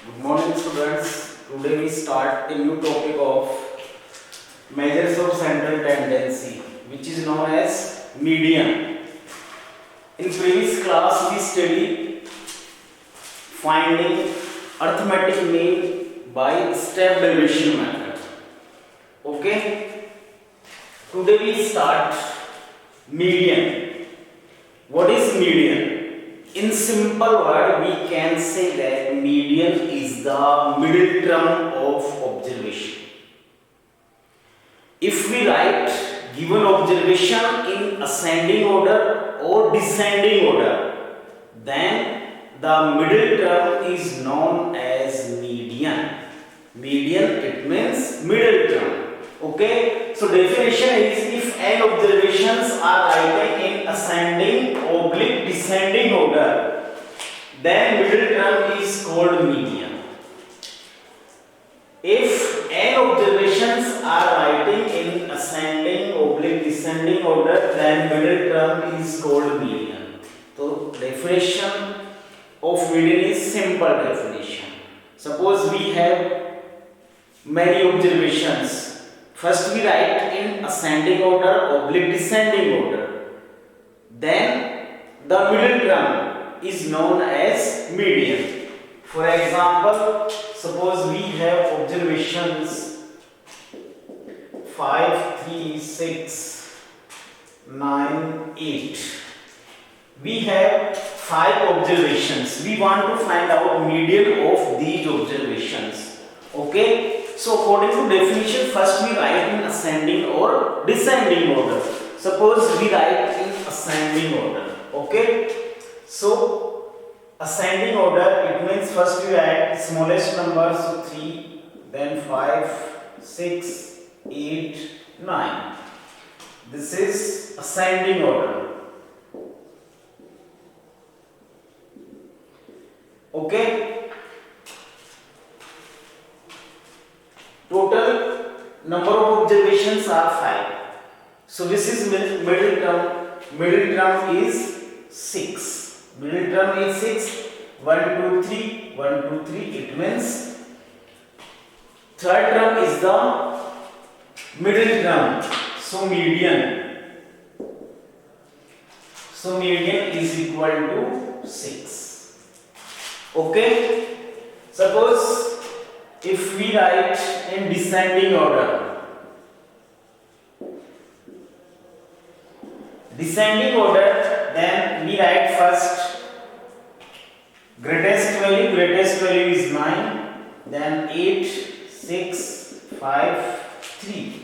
Good morning, students. Today we start a new topic of measures of central tendency, which is known as median. In previous class, we studied finding arithmetic mean by step derivation method. Okay. Today we start median. What is median? In simple word, we can say that median is the middle term of observation. If we write given observation in ascending order or descending order, then the middle term is known as median. Median, it means middle term. Okay, so definition is if n observations are written in ascending oblique descending order, then middle term is called median. If n observations are writing in ascending oblique descending order, then middle term is called median. So definition of median is simple definition. Suppose we have many observations. First we write in ascending order, oblique descending order. Then the middle term is known as median. For example, suppose we have observations 5, 3, 6, 9, 8. We have 5 observations. We want to find out median of these observations. Okay. So according to definition, first we write in ascending or descending order. Suppose we write in ascending order. Okay. So ascending order, it means first we add smallest number, so 3, then 5, 6, 8, 9. This is ascending order. Okay. Total number of observations are 5. So this is middle term. Middle term is 6. Middle term is 6. 1, 2, 3. 1, 2, 3. It means third term is the middle term. So median. So median is equal to 6. Okay. Suppose if we write in descending order, then we write first greatest value is 9, then 8, 6, 5, 3.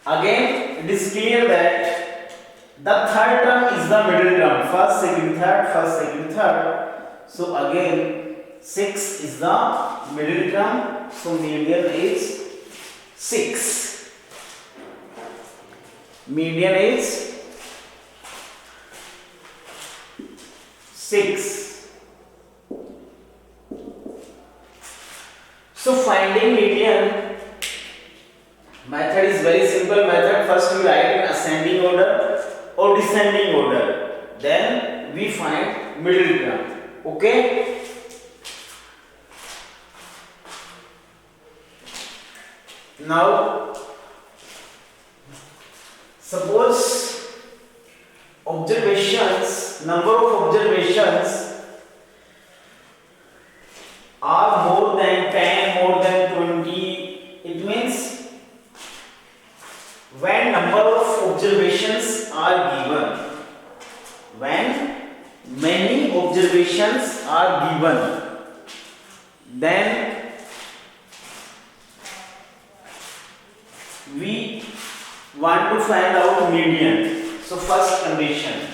Again, it is clear that the third term is the middle term, first, second, third. So again 6 is the middle term, so median is 6. Median is 6. So finding median method is very simple method. First we write in ascending order or descending order, then we find middle term. Okay. Now, suppose number of observations are more than 10, more than 20. It means when number of observations are given, when many observations are given, then we want to find out median. So first condition,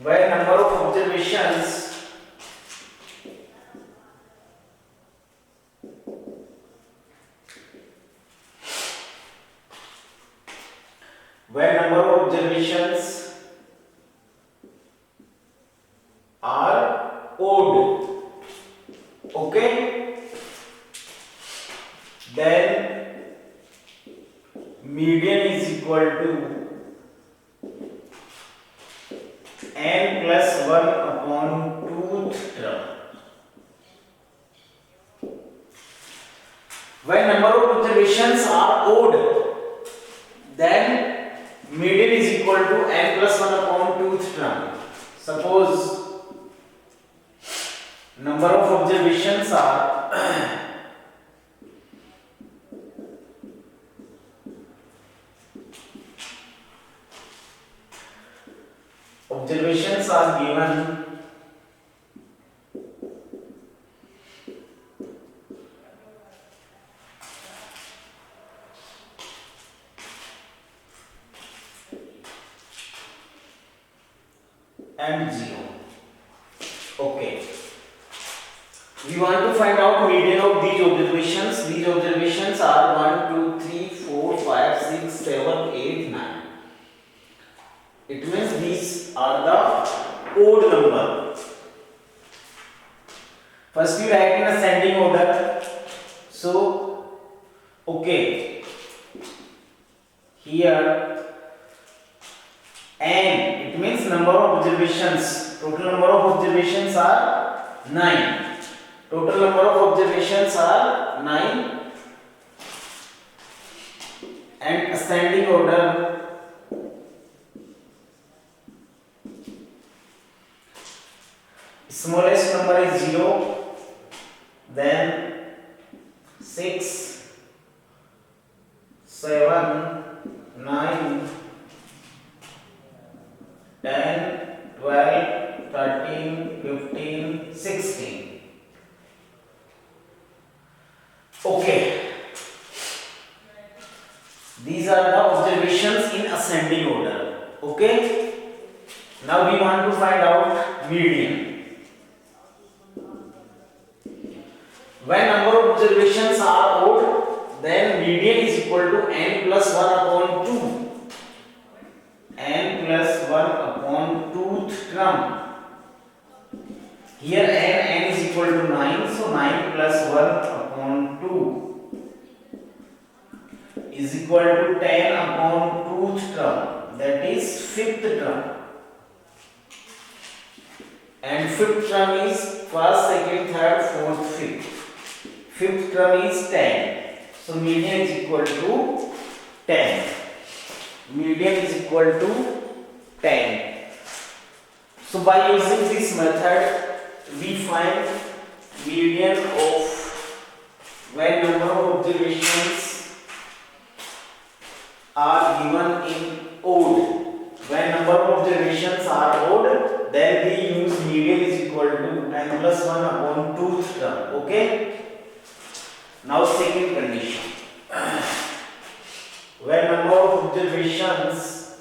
where number of observations are odd, Okay, then median is equal to n plus 1 upon 2th term. When number of observations are odd, then median is equal to n plus 1 upon 2th term. Suppose number of observations are given and 0. Okay, we want to find out median of these observations. These observations are 1 2 3 4 5 6 7 8 9. It means these are the odd number. First we write in ascending order. So okay, here n, it means number of observations. Total number of observations are 9. Total number of observations are 9 and ascending order. Smallest number is 0, then 6, 7, 9, 10, 12, 13, 15, 16. Okay, these are the observations in ascending order. Okay, now we want to find out median. When number of observations are odd, then median is equal to n plus 1 upon 2. N plus 1 upon 2th term. Here n is equal to 9, so 9 plus 1 upon 2 is equal to 10 upon 2th term, that is 5th term. And 5th term is 1st, 2nd, 3rd, 4th, 5th. 5th term is 10. So median is equal to 10. Median is equal to 10. So by using this method, we find median of when number of observations are given in odd. When number of observations are odd, then we use median is equal to n plus 1 upon 2th term. Okay. Now second condition. When number of observations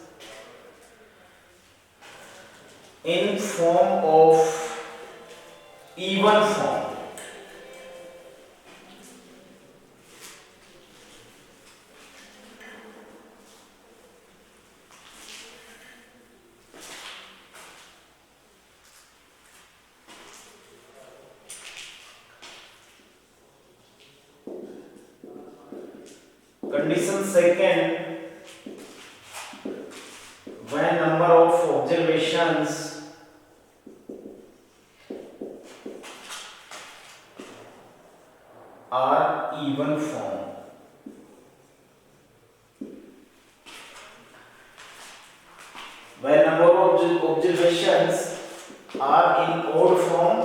in form of even form. Condition second, when number of observations are even form. When number of observations are in odd form,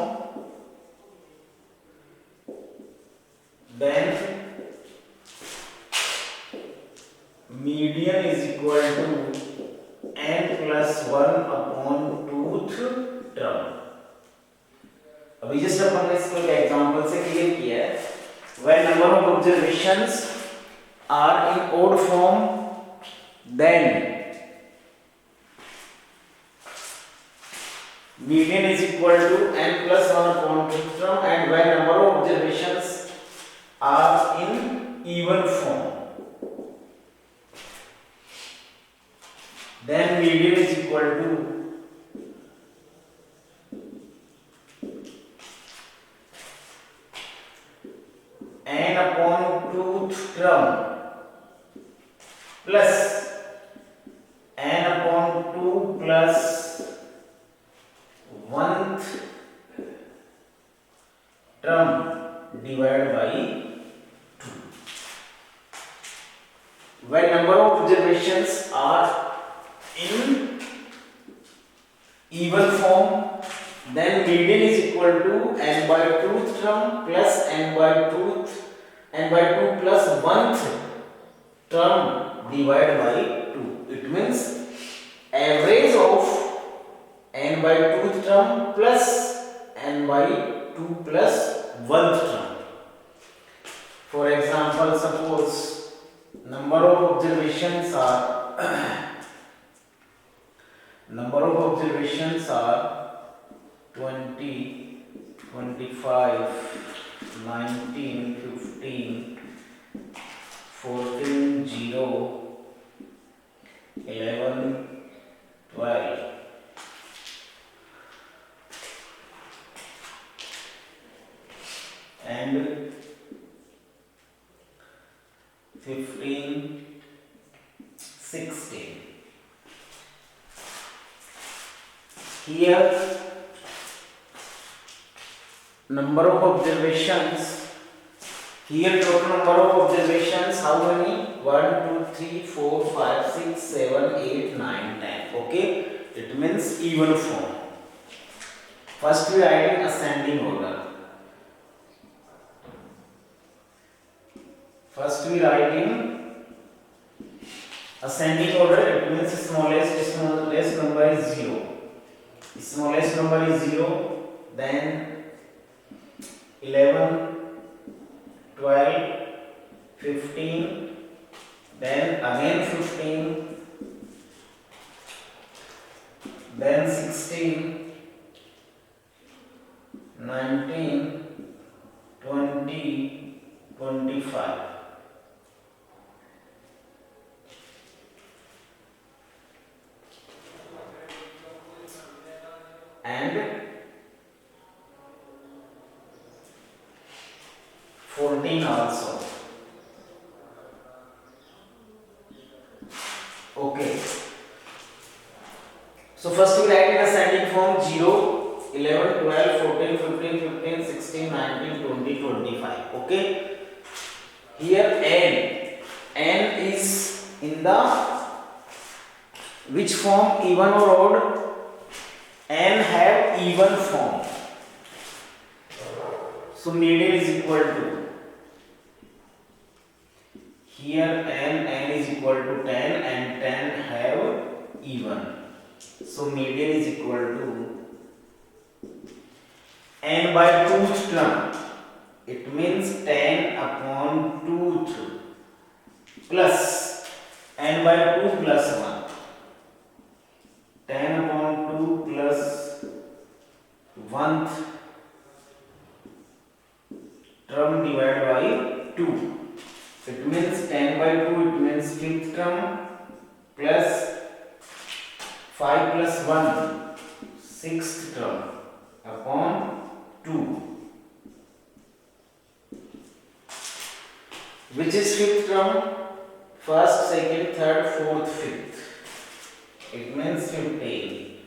then median is equal to n plus 1 upon 2th term. अभी just अपन ने इसको एक example से clear किया है. When number of observations are in odd form, then median is equal to n plus 1 upon 2th term, and when number of observations are in even form, then median is equal to n upon tooth term plus n upon 2 plus 1th term divided by 2. When number of observations are in even form, then median is equal to n by 2th term plus n by 2 plus 1th term divided by 2. It means average of n by 2th term plus n by 2 plus 1th term. For example, suppose number of observations are 20, 25, 19, 15, 14, 0, 11, 12. And 15, 16. Here number of observations, here total number of observations, how many? 1, 2, 3, 4, 5, 6, 7, 8, 9, 10. Okay, it means even form. First we write in ascending order. First we write in ascending order. It means smallest number is 0. Smallest number is 0, then 11, 12, 15, then again 15, then 16, 19, 20, 25. And 14 also. Okay. So first we write in ascending form 0, 11, 12, 14, 15, 15, 16, 19, 20, 25. Okay. Here n is in the which form, even or odd? N have even form. So median is equal to, here n is equal to 10 and 10 have even. So median is equal to n by 2th term. It means 10 upon 2th plus n by 2 plus 1. 10 upon 2 plus 1th term divided by 2. It means 10 by 2, it means 5th term plus 5 plus 1, 6th term upon 2. Which is 5th term? First, second, third, fourth, 5th. It means 15.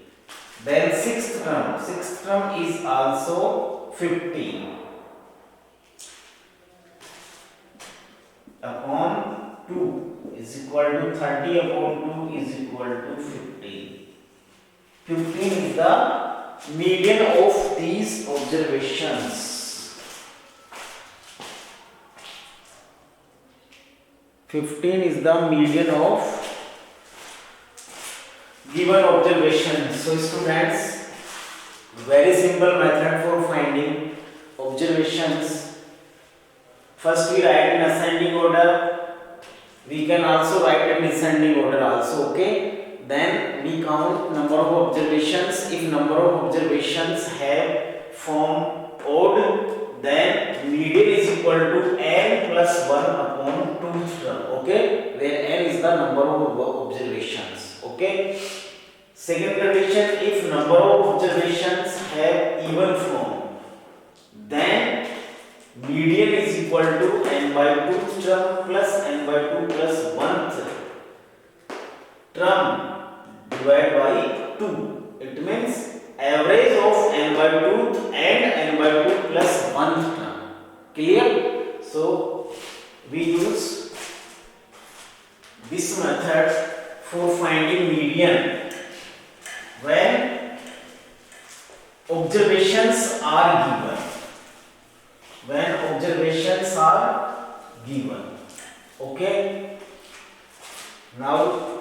Then 6th term is also 15 upon 2 is equal to 30 upon 2 is equal to 15. 15 is the median of these observations. 15 is the median of given observations. So students, very simple method for finding observations. First we write in ascending order. We can also write in descending order also. Okay. Then we count number of observations. If number of observations have form odd, then median is equal to n plus 1 upon 2th term. Okay, where n is the number of observations. Okay. Second condition, if number of observations have even form, then median is equal to and n by 2 plus 1 term. Clear? So we use this method for finding median when observations are given. When observations are given. Okay? Now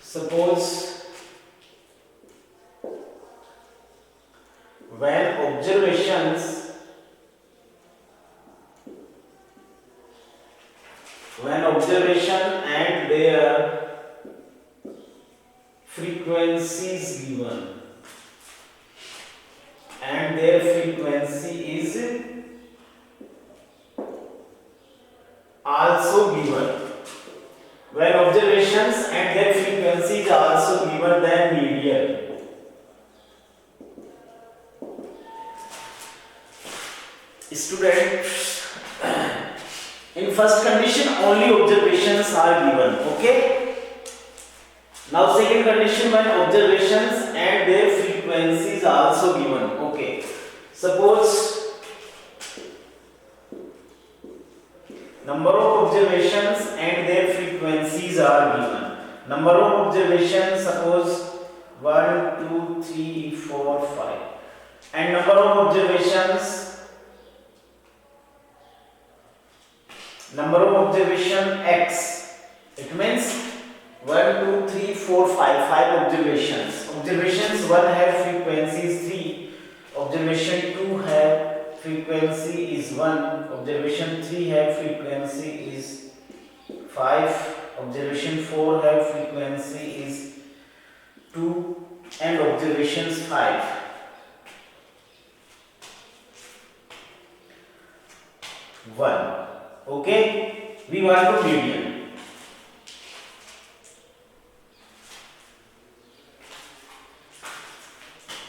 suppose when observation and their frequencies given and their frequency is also given. When observations and their frequencies are also given, then median. Students, in first condition only observations are given. Okay? Now second condition, when observations and their frequencies are also given. Okay. Suppose number of observations and their frequencies are given. Number of observations, suppose 1, 2, 3, 4, 5. And number of observations, x. It means 1, 2, 3, 4, 5 observations. Observations 1 have frequencies 3. Observation 2 have frequency is 1. Observation 3 have frequency is 5. Observation 4 have frequency is 2. And observations 5. 1. Okay? We want to median.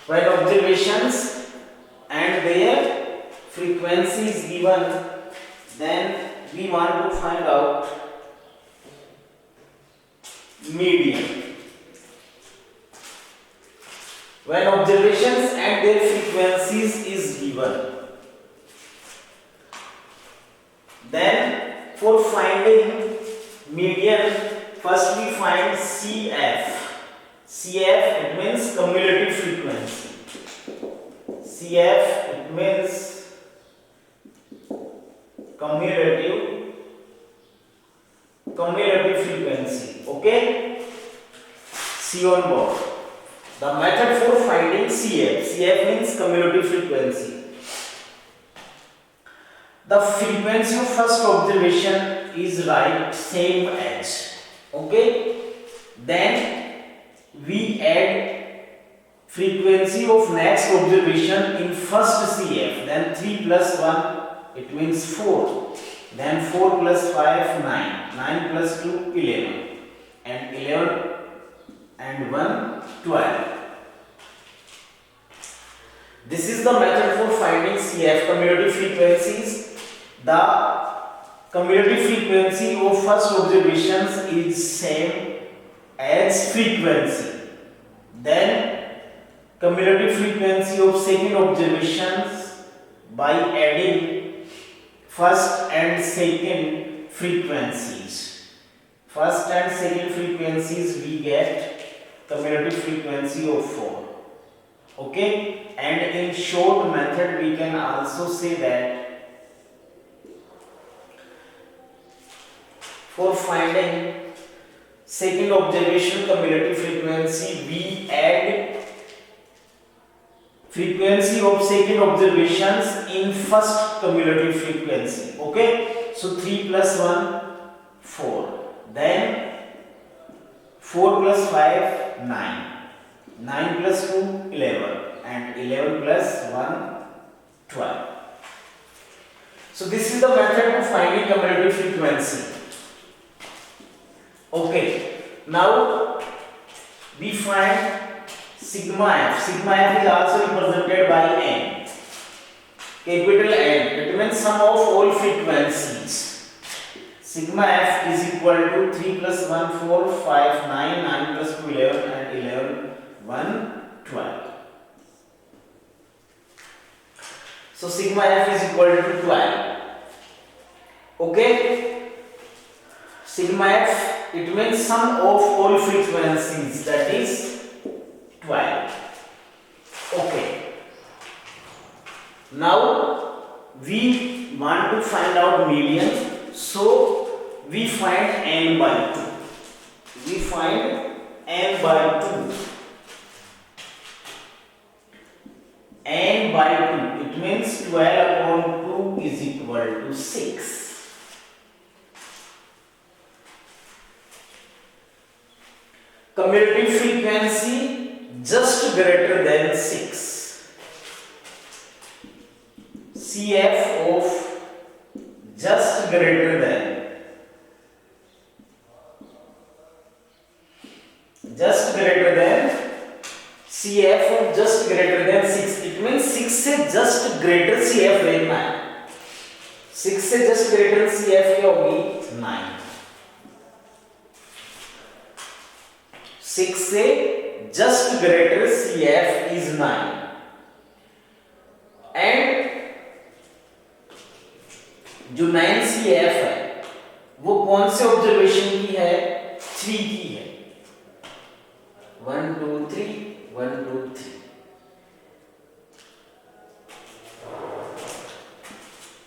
When observations and their frequency is given, then we want to find out median. When observations and their frequencies is given, then for finding median, first we find CF. CF, it means cumulative frequency. CF, it means cumulative frequency. Okay? See on board. The method for finding CF. CF means cumulative frequency. The frequency of first observation is right same as. Okay? Then we add frequency of next observation in first CF. Then 3 plus 1, it means 4. Then 4 plus 5, 9. 9 plus 2, 11. And 11 and 1, 12. This is the method for finding CF, cumulative frequencies. The cumulative frequency of first observations is same as frequency. Then cumulative frequency of second observations by adding first and second frequencies. First and second frequencies we get cumulative frequency of 4. Okay? And in short method we can also say that for finding second observation cumulative frequency, we add frequency of second observations in first cumulative frequency. Okay? So 3 plus 1, 4. Then 4 plus 5, 9. 9 plus 2, 11. And 11 plus 1, 12. So this is the method of finding cumulative frequency. Okay, now we find sigma f. Sigma f is also represented by n. Capital N. It means sum of all frequencies. sigma f is equal to 3 plus 1 4 5 9 9 plus 2 11 and 11 1 12. So sigma f is equal to 12. Okay, sigma f, it means sum of all frequencies, that is 12. Okay, now we want to find out median, so we find n by 2. We find n by 2. N by 2, it means 12 upon 2 is equal to 6. Cumulative frequency just greater than 6. CF of just greater than CF of just greater than 6. It means 6 से just greater CF लेना है. 6 से just greater CF क्या होगी 9. 6 से just greater CF is 9. And जो 9CF है वो कौन से ऑब्जर्वेशन की है? 3 की है. 1 2 3 1 2 3.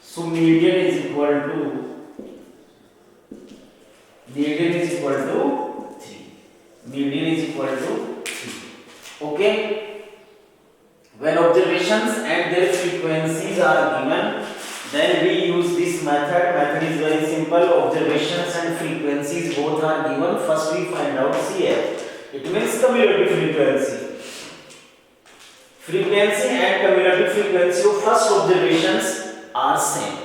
So median is equal to 3. Median is equal to 3. Okay. When observations and their frequencies are given, then we use this method. Method is very simple. Observations and frequencies both are given. First we find out CF. It means cumulative frequency. Frequency and cumulative frequency of first observations are same.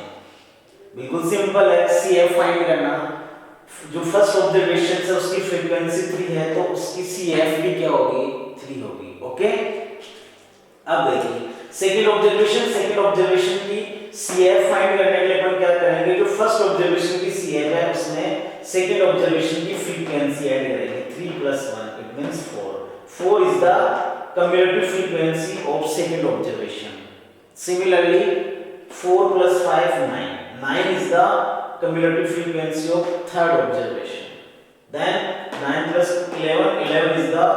बिल्कुल simple है. CF find करना. जो first observation है उसकी frequency 3 है तो उसकी CF भी क्या होगी? 3 होगी. ओके. अब देखिए सेकंड ऑब्जर्वेशन की CF फाइंड करने के लिए अपन क्या करेंगे? जो फर्स्ट ऑब्जर्वेशन की CF है उसमें सेकंड ऑब्जर्वेशन की फ्रीक्वेंसी ऐड करेंगे. 3 plus 1 it means 4. 4 is the cumulative frequency of second observation. Similarly 4 plus 5 9. 9 is the cumulative frequency of third observation. Then 9 plus 11 11 is the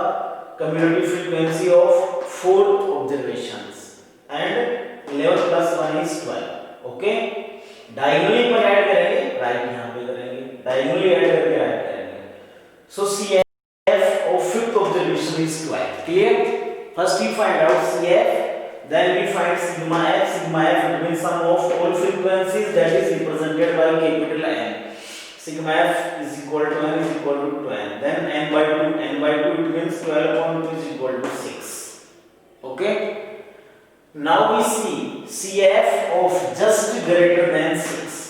cumulative frequency of fourth observations and 11 plus 1 is 12. Okay, diagonally पर add करेंगे, right यहाँ पे करेंगे, diagonally add करके right करेंगे. So CF of fifth observation is 12. Clear? First we find out CF, then we find sigma f. Sigma f it means sum of all frequencies that is represented by capital N. Sigma f is equal to n is equal to 12. Then n by 2. N by 2 it means 12 upon 2 is equal to 6. Okay. Now we see CF of just greater than 6.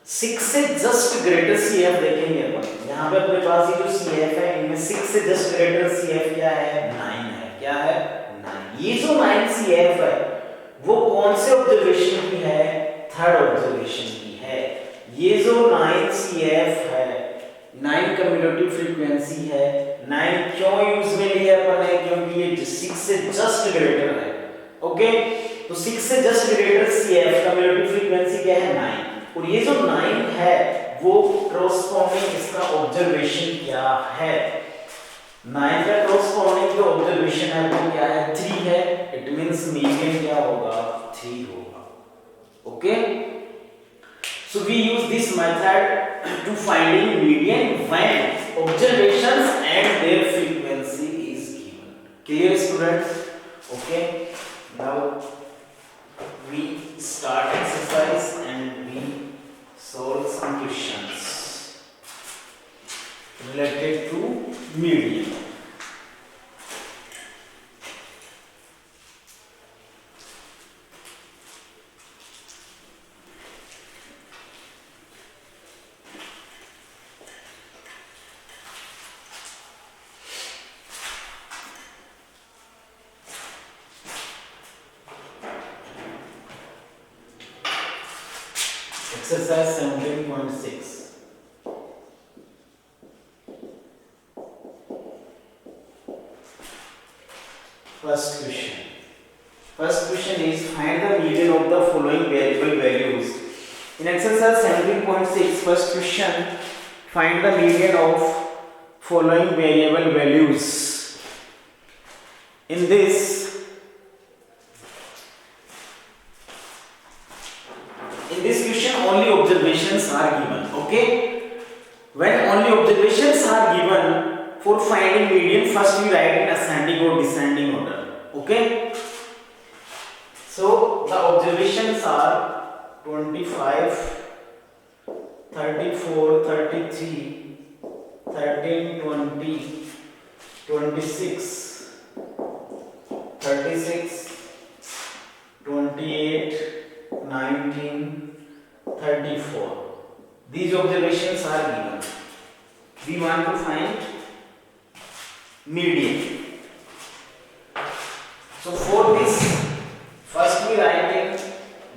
6 से just greater CF देखेंगे अपन. यहाँ पे अपने पास ये जो CF है इनमें 6 से just greater CF क्या है? 9 है. क्या है? 9. ये जो 9 CF है वो कौन से ऑब्जर्वेशन की है? थर्ड ऑब्जर्वेशन की है. ये जो 9 CF है 9 कम्युलेटिव फ्रीक्वेंसी है. 9 क्यों यूज में लिया अपन है? क्योंकि ये 6 से जस्ट ग्रेटर है. ओके, तो 6 से just greater CF cumulative frequency क्या है? 9. और ये जो 9 है वो कॉरस्पॉन्डिंग इसका ऑब्जर्वेशन क्या है? 9 का कॉरस्पॉन्डिंग जो ऑब्जर्वेशन है वो क्या है? 3 है. इट मींस मीडियन क्या होगा? 3 होगा. Okay, so we use this method to finding median when observations and their frequency is given. Clear students? Okay, now we start exercise and we solve some questions related to median. Exercise 17.6. First question. First question is find the median of the following variable values. In exercise 17.6, first question, find the median of following variable values. In this question only observations are given. Okay, when only observations are given, for finding median first we write in ascending or descending order. Okay, so the observations are 25, 34, 33, 13, 20, 26, 36, 28, 19, 34. These observations are given. We want to find median. So for this, first we write in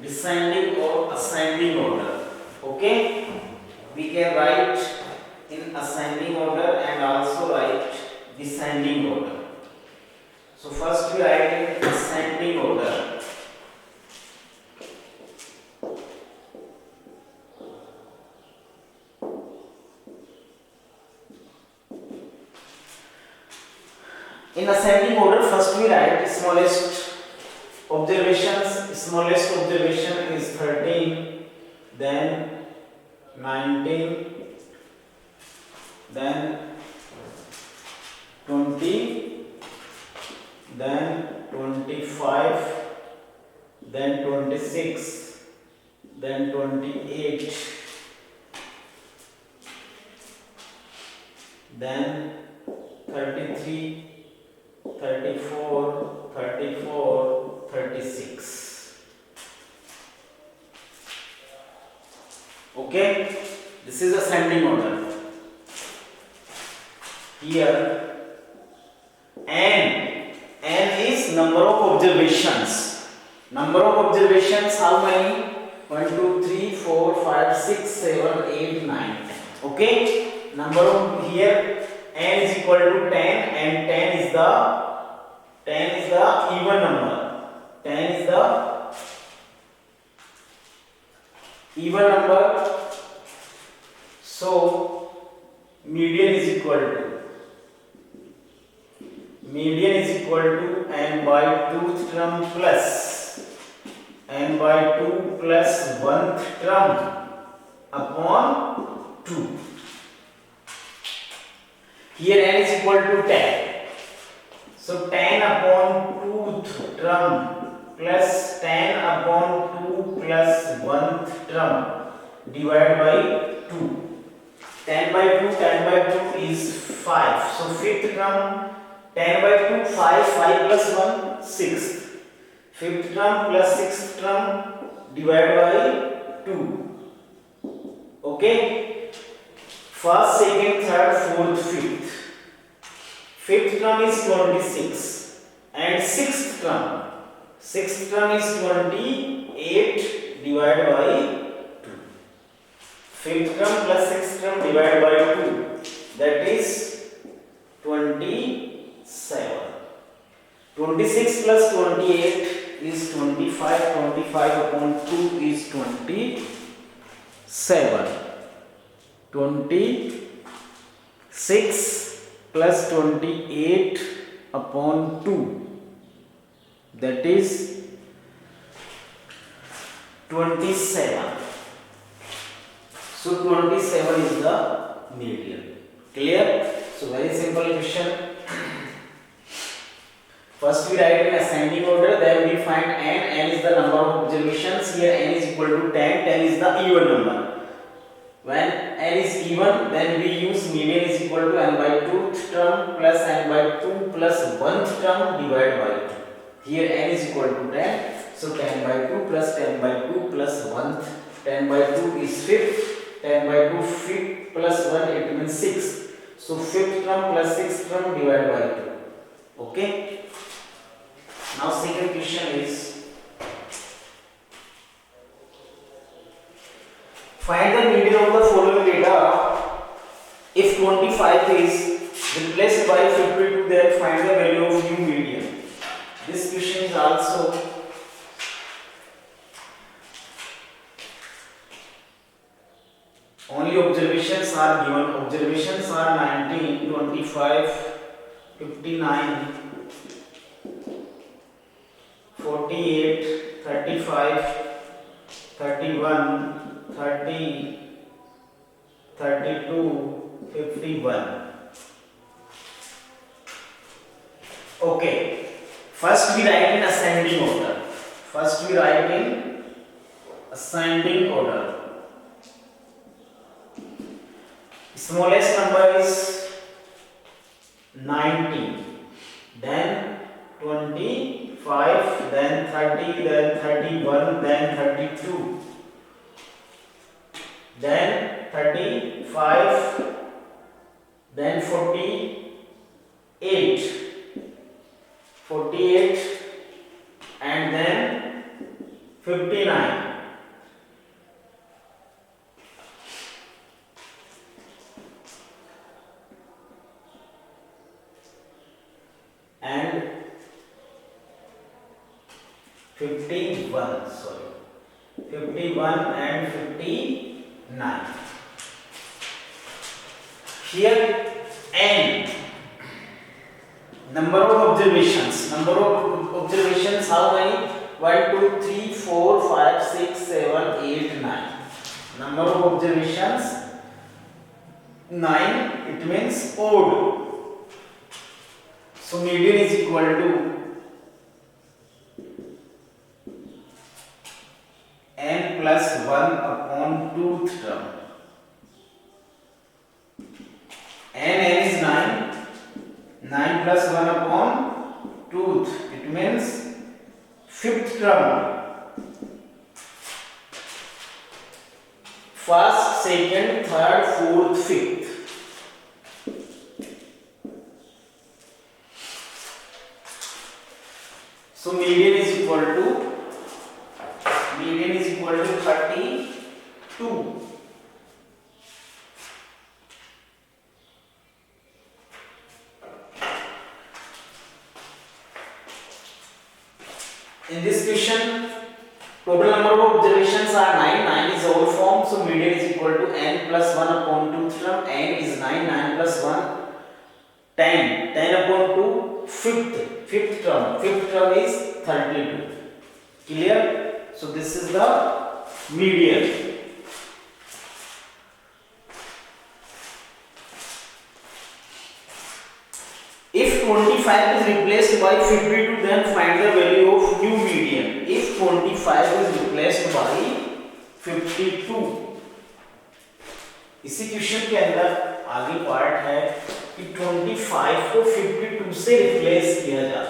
descending or ascending order. Okay, we can write in ascending order and also write descending order. So first we write in ascending order. In ascending order, first we write smallest observations. Smallest observation is 13, then 19, then 20, then 25, then 26, then 28, then 33, 34, 34, 36. Okay, this is ascending order. Here n is number of observations. Number of observations, how many? 1, 2, 3, 4, 5, 6, 7, 8, 9. Okay, number of here n is equal to 10 and 10 is the even number. 10 is the even number. So median is equal to n by 2th term plus n by 2 plus 1th term upon 2. Here n is equal to 10. So 10 upon 2th term plus 10 upon 2 plus 1th term divided by 2. 10 by 2 is 5. So 5th term 10 by 2, 5 plus 1, 6. 5th term plus 6th term divided by 2. Okay. First, second, third, fourth, fifth. 5th term is 26 and 6th term is 28 divided by 2. 5th term plus 6th term divided by 2, that is 27. 26 plus 28 is 25. 25 upon 2 is 27. 26 plus 28 upon 2, that is 27. So 27 is the median. Clear? So very simple question. First we write in ascending order, then we find n. N is the number of observations. Here n is equal to 10. 10 is the even number. When n is even, then we use median is equal to n by 2th term plus n by 2 plus 1th term divided by 2. Here n is equal to 10. So 10 by 2 plus 10 by 2 plus 1th. 10 by 2 is 5th. 10 by 2 5th plus 1, it means 6. So 5th term plus 6th term divided by 2. Okay. Now second question is find the median of the following data. If 25 is replaced by 52, then find the value of new median. This question is also only observations are given. Observations are 19, 25, 59, 48, 35, 31, 30, 32, 51. Okay. First we write in ascending order. First we write in ascending order. Smallest number is 19, then 25, then 30, then 31, then 32, then 35, then 48, and then 59. And 51, sorry, 51 and 59. Here n, number of observations. Number of observations, how many? 1, 2, 3, 4, 5, 6, 7, 8, 9. Number of observations 9. It means odd. So median is equal to n plus 1 upon 2th term. N is 9. 9 plus 1 upon 2th. It means 5th term. First, second, third, fourth, fifth. So median is equal to 32. In this question, total number of observations are 9. 9 is odd form, so median is equal to n plus 1 upon 2th term. N is 9. 9 plus 1, 10. 10 upon 2, fifth term. Fifth term is 32. Clear? So this is the median. If 25 is replaced by 52, then find the value of new median. If 25 is replaced by 52, इसी question के अंदर आगे part है कि 25 को 52 से replace किया जाए.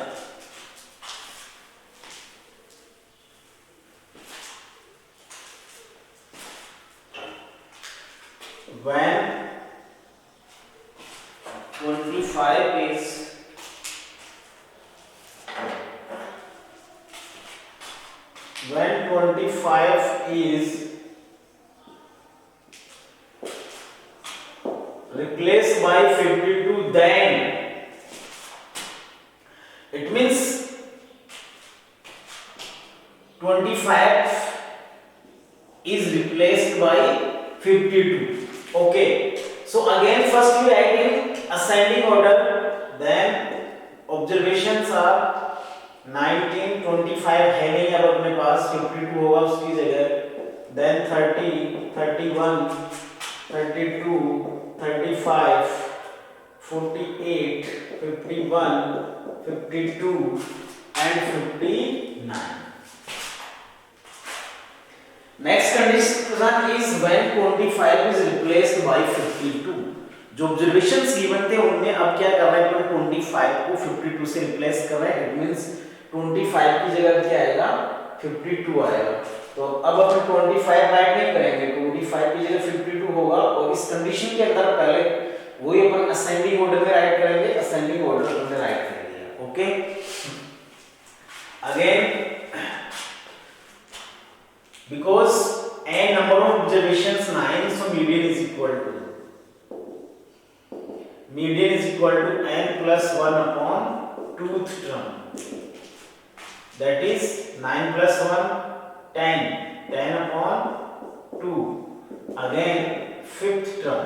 When 25 is replaced by 52, then it means 25 is replaced by 52. Okay, so again first we write in ascending order, then observations are 19, 25 है नहीं अब अपने पास, 52 होगा उसकी जगह, then 30, 31, 32, 35, 48, 51, 52 and 59. Next condition is when 25 is replaced by 52. जो observations given थे उनमें अब क्या कर रहे हैं, 25 को 52 से replace कर रहे हैं. It means 25 की जगह क्या आएगा, 52 आएगा. तो अब अपन 25 राइट नहीं करेंगे, 25 की जगह 52 होगा. और इस कंडीशन के अंदर पहले वही अपन असेंडिंग ऑर्डर में राइट करेंगे, असेंडिंग ऑर्डर में राइट करेंगे. Okay, again because n number of observations 9, so median is equal to n plus 1 upon 2th term. that is 9 plus 1 10, 10 upon 2. Again fifth term,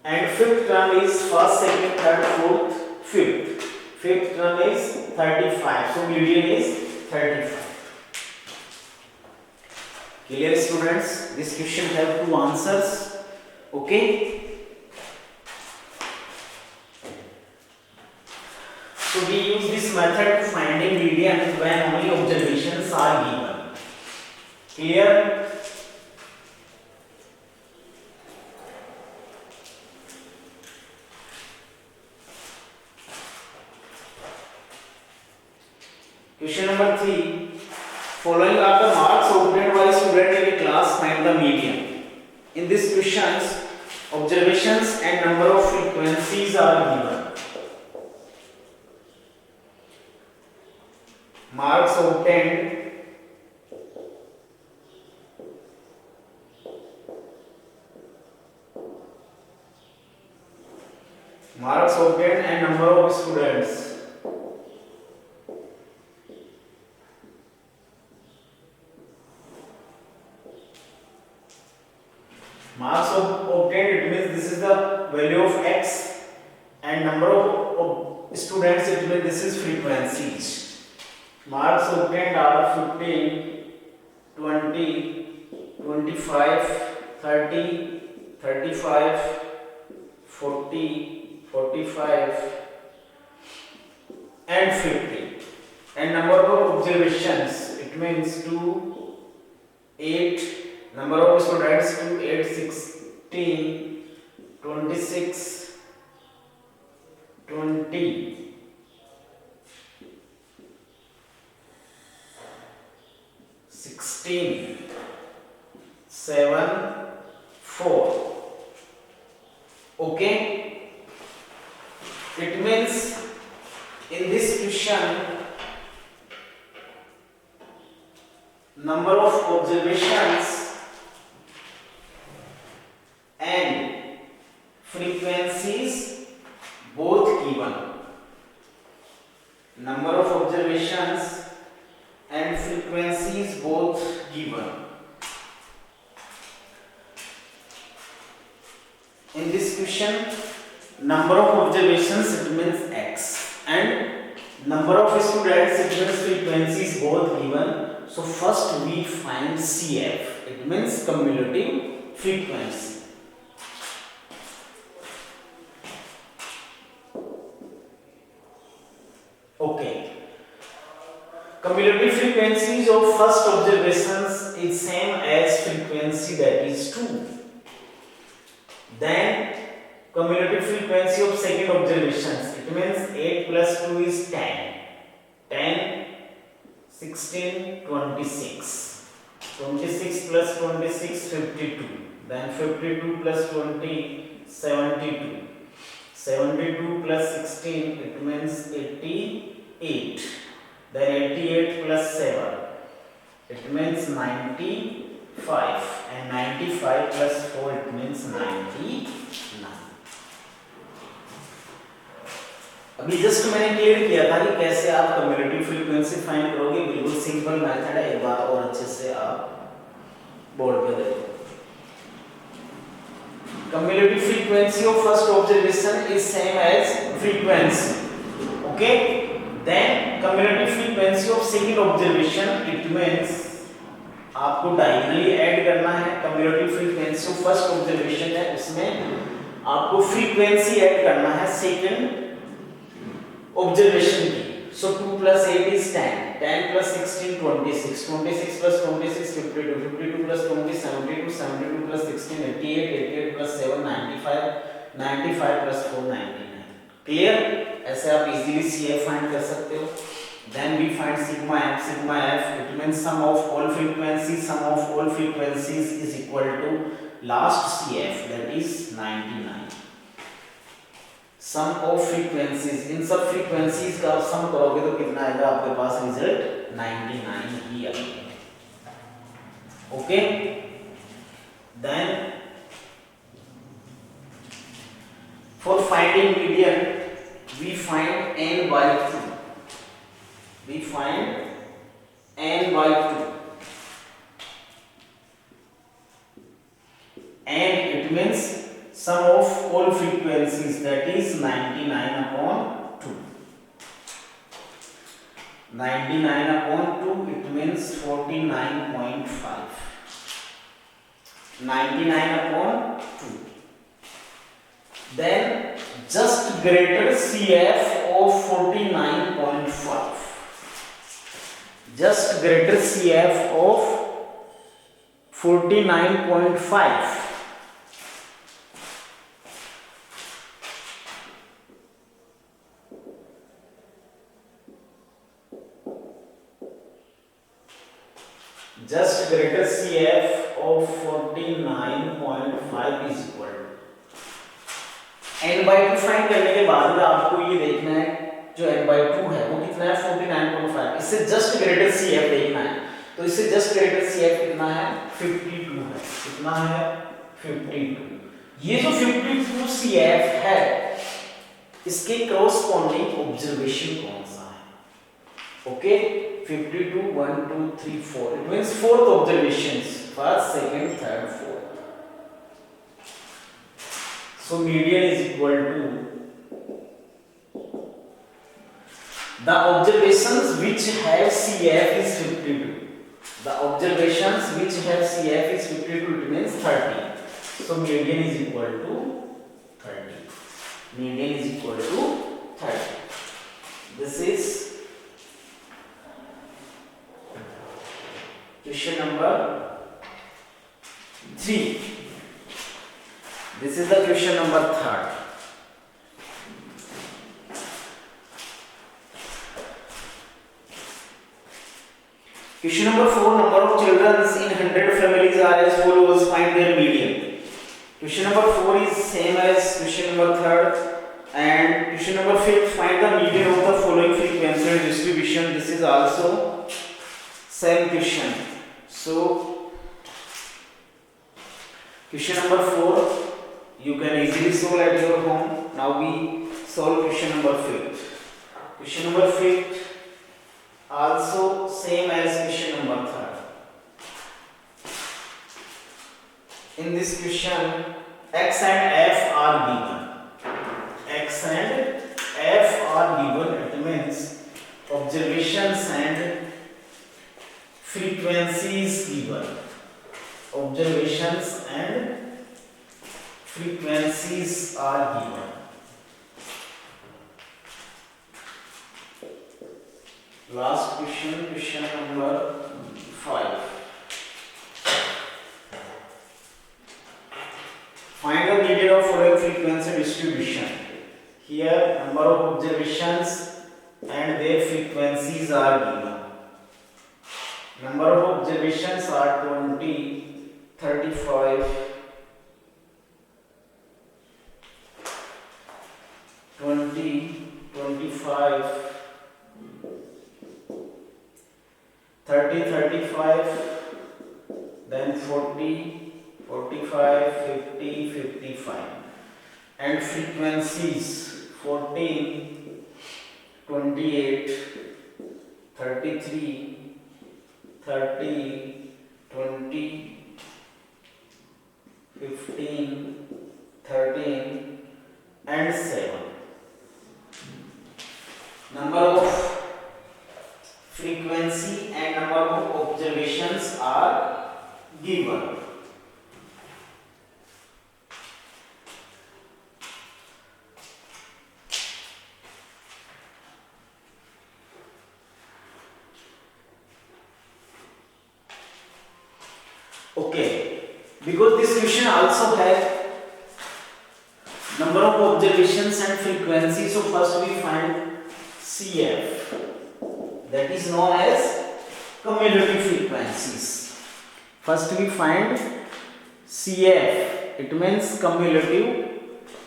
and fifth term is first, second, third, fourth, fifth. Fifth term is 35, so median is 35. Clear students? This question have two answers. Okay. So we use this method to finding median when only observations are given. Clear? Question number 3. Following are the marks obtained by student in a class, find the median. In this questions, observations and number of frequencies are given. Marks obtained and number of students. Marks obtained, it means this is the value of x, and number of students, it means this is frequencies. Marks obtained are 15, 20, 25, 30, 35, 40, 45 and 50. And number of observations, it means 2, 8, number of students 2, 8, 16, 26, 20, 16, 7, 4. Okay. It means in this question number of observations and frequencies both given. Number of observations and frequencies both given. In this question, number of observations, it means x, and number of students, it means frequencies both given. So first we find CF, it means cumulative frequency. Okay. Cumulative frequencies of first observations is same as frequency, that is 2. Then cumulative frequency of second observations, it means 8 plus 2 is 10. 10, 16, 26. 26 plus 26, 52. Then 52 plus 20, 72. 72 plus 16, it means 88. Then 88 plus 7, it means 95. And 95 plus 4, it means 99. अभी just मैंने clear किया था कि कैसे आप cumulative frequency find करोगे. बिल्कुल simple method है, एक बार और अच्छे से आप बोर्ड पे देखो. Cumulative frequency of first observation is same as frequency. Okay. Then cumulative frequency of second observation, it means आपको डायगोनली ऐड करना है. cumulative frequency of first observation है, उसमें आपको फ्रीक्वेंसी ऐड करना है सेकंड ऑब्जर्वेशन की. So 2 plus 8 is 10. 10 plus 16, 26. 26 plus 26, 52. 52 plus 20, 72. 72 plus 16, 88. 88 plus 7, 95. 95 plus 4, 99. Clear? ऐसे आप easily CF find कर सकते हो. Then we find sigma f. Sigma f, it means sum of all frequencies. Sum of all frequencies is equal to last CF, that is 99. Sum of frequencies, इन सब frequencies का आप sum करोगे तो कितना आएगा आपके पास रिजल्ट 99 ही आएगा. Okay. Then for finding median we find n by 2. We find n by 2. And it means sum of all frequencies, that is 99 upon 2. 99 upon 2, it means 49.5. 99 upon 2. Then just greater CF of 49.5. Just greater CF of 49.5. Just greater CF of 49.5 is equal n by 2 find करने के बाद में आपको ये देखना है जो n by 2 है वो कितना है 49.5. इससे जस्ट ग्रेटर CF देखना है, तो इससे जस्ट ग्रेटर CF कितना है 52 है. कितना है 52. ये जो 52 CF है इसके क्रॉसपोंडिंग ऑब्जर्वेशन कौन सा है? Okay, 52 1 2 3 4. It means fourth observations, first, second, third, fourth. So median is equal to the observations which have CF is 52. The observations which have CF is 52, it means 30. So median is equal to 30. Median is equal to 30. This is question number 3. This is the question number 3rd. Question number 4. Number of children in 100 families are as follows. Find their median. Question number 4 is same as question number 3rd. And question number 5. Find the median of the following frequency and distribution. This is also same question. So question number 4 you can easily solve at your home. Now we solve question number 5. Question number 5 also same as question number 3rd. In this question x and f are given. X and f are given. It means observations and frequencies given. Observations and frequencies are given. Last question, question number 5. Find the median of following frequency distribution. Here number of observations and their frequencies are given. Number of observations are 20, 35, 20, 25, 30, 35, then 40, 45, 50, 55. And frequencies 14, 28, 33, 30, 20, 15, 13 and 7. Number of frequency and number of observations are given. Okay, because this question also has number of observations and frequency, so first we find CF, that is known as cumulative frequencies. First we find CF, it means cumulative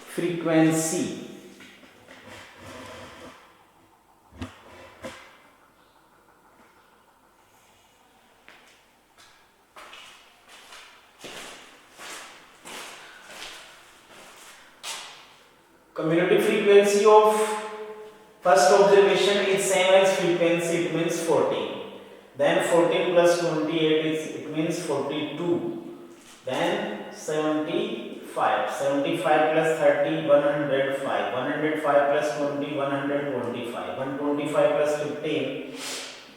frequency. Cumulative frequency of First observation is same as frequency, it means 14. Then 14 plus 28 it means 42. Then 75. 75 plus 30, 105. 105 plus 20, 125. 125 plus 15,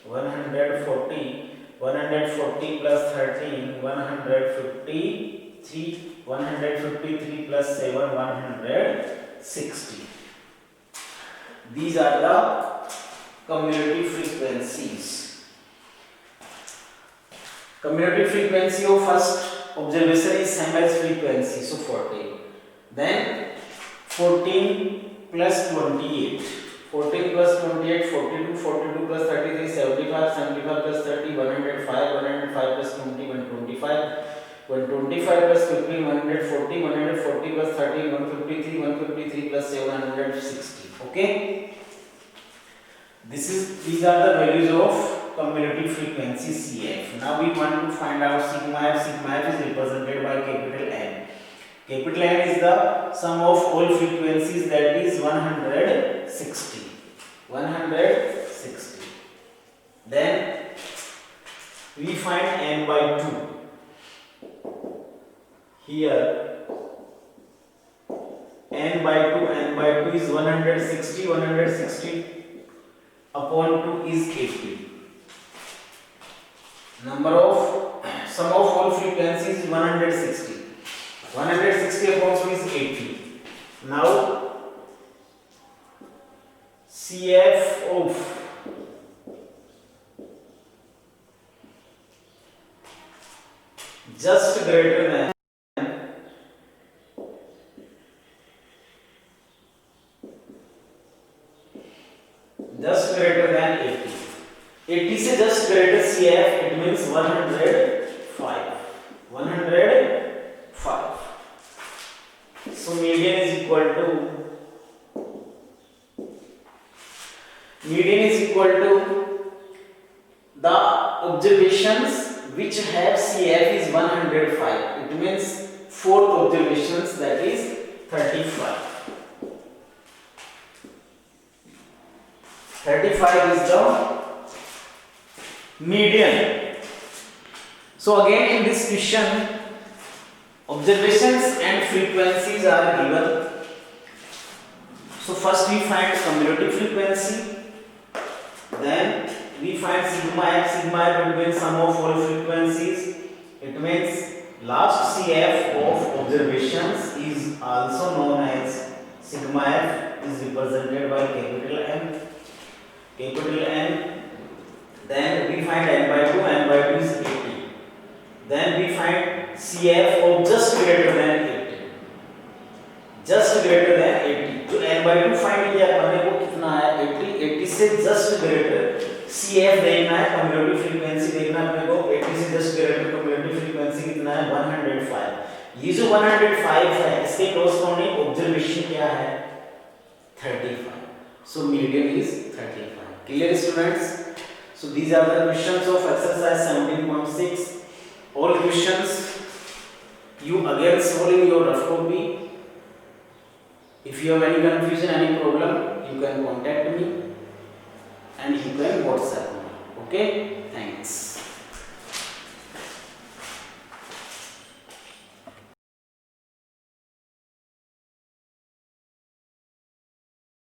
140. 140 plus 13, 153. 153 plus 7, 160. These are the cumulative frequencies. Cumulative frequency of first observation is same as frequency, so 14. Then 14 plus 28. 14 plus 28, 42, 42 plus 33, 75, 75 plus 30, 105, 105 plus 20, 125. 125 plus 15, 140, 140 plus 13, 153, 153 plus 760. Okay. These are the values of cumulative frequency CF. Now we want to find out sigma f. Sigma f is represented by capital N. Capital N is the sum of all frequencies, that is 160. 160. Then we find n by 2. Here n by 2 is 160. 160 upon 2 is 80. Sum of all frequencies is 160. 160 upon 2 is 80. Now CF of just greater than 80. 80 से just greater CF, it means 105. 105. So median is equal to the observations which have CF is 105. It means fourth observations, that is 35. 35 is the median. So again in this question, observations and frequencies are given. So first we find cumulative frequency, then we find sigma f. Sigma f between sum of all frequencies. It means last CF of observations is also known as sigma f, is represented by capital M. Capital N. Then we find n by 2. N by 2 is 80. Then we find CF of just greater than 80. Just greater than 80. जो n by 2 find किया अपने को कितना है 80. 80 से just greater CF देखना है, cumulative frequency देखना है अपने को. 80 से जस्ट ग्रेटर कम्युलेटिव फ्रीक्वेंसी कितना है 105. ये जो 105 है इसके कोरस्पोंडिंग ऑब्जर्वेशन क्या है 35. So median is 35. Clear students? So these are the questions of exercise 17.6. All questions you again solve in your rough copy. If you have any confusion, any problem, you can contact me and you can WhatsApp me. Okay?